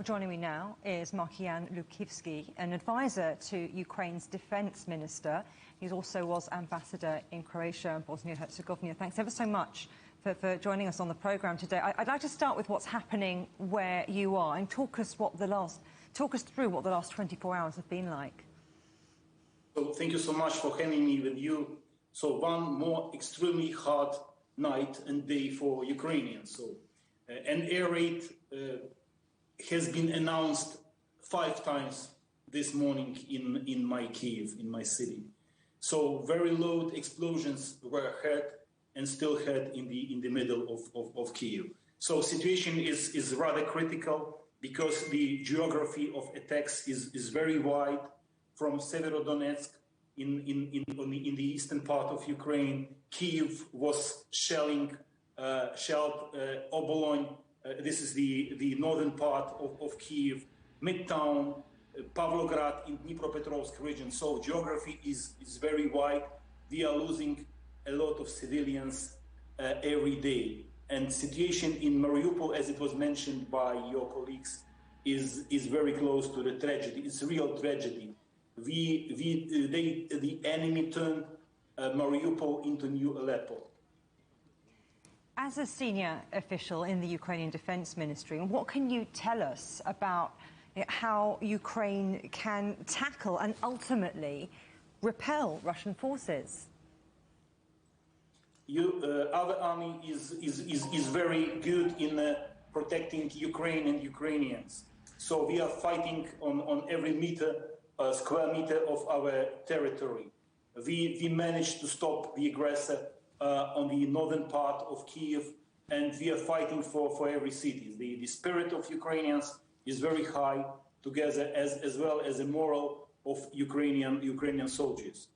Well, joining me now is Markiyan Lubkivskyi, an advisor to Ukraine's defence minister. He also was ambassador in Croatia and Bosnia-Herzegovina. Thanks ever so much for joining us on the programme today. I'd like to start with what's happening where you are and talk us through what the last 24 hours have been like. So thank you so much for having me with you. So one more extremely hard night and day for Ukrainians. So an air raid has been announced 5 times this morning in my Kiev, in my city. So very loud explosions were heard and still heard in the middle of Kiev. So situation is rather critical because the geography of attacks is very wide from Severodonetsk in the eastern part of Ukraine. Kiev was shelled Obolon. This is the northern part of Kiev, Midtown, Pavlograd in Dnipropetrovsk region. So geography is very wide. We are losing a lot of civilians every day. And situation in Mariupol, as it was mentioned by your colleagues, is very close to the tragedy. It's a real tragedy. The enemy turned Mariupol into new Aleppo. As a senior official in the Ukrainian Defence Ministry, what can you tell us about how Ukraine can tackle and ultimately repel Russian forces? Our army is very good in protecting Ukraine and Ukrainians. So we are fighting on every square meter of our territory. We managed to stop the aggressor on the northern part of Kiev, and we are fighting for every city. The spirit of Ukrainians is very high, together as well as the moral of Ukrainian soldiers.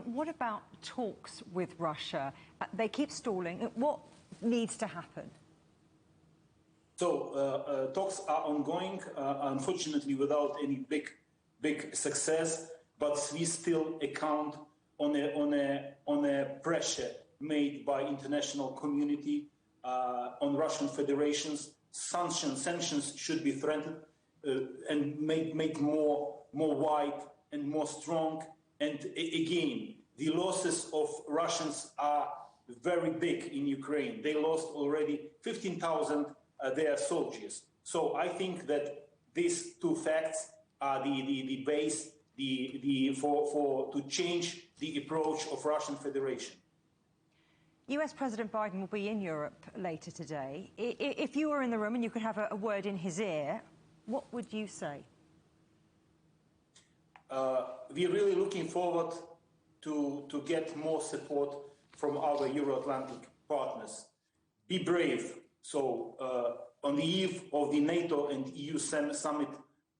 What about talks with Russia? They keep stalling. What needs to happen? So talks are ongoing, unfortunately without any big success, but we still account on a pressure made by international community on Russian Federation's sanctions should be threatened and made more wide and more strong. And again, the losses of Russians are very big in Ukraine. They lost already 15,000 their soldiers. So I think that these two facts are the base to change the approach of Russian Federation. US President Biden will be in Europe later today. If you were in the room and you could have a word in his ear, what would you say? We're really looking forward to get more support from our Euro-Atlantic partners. Be brave. So on the eve of the NATO and EU summit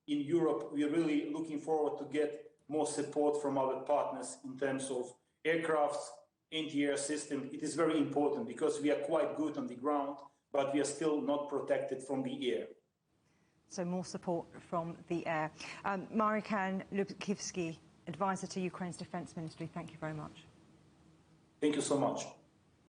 in Europe, we are really looking forward to get more support from our partners in terms of aircrafts, anti-air system. It is very important because we are quite good on the ground, but we are still not protected from the air. So more support from the air. Markiyan Lubkivskyi, advisor to Ukraine's Defence Ministry, thank you very much. Thank you so much.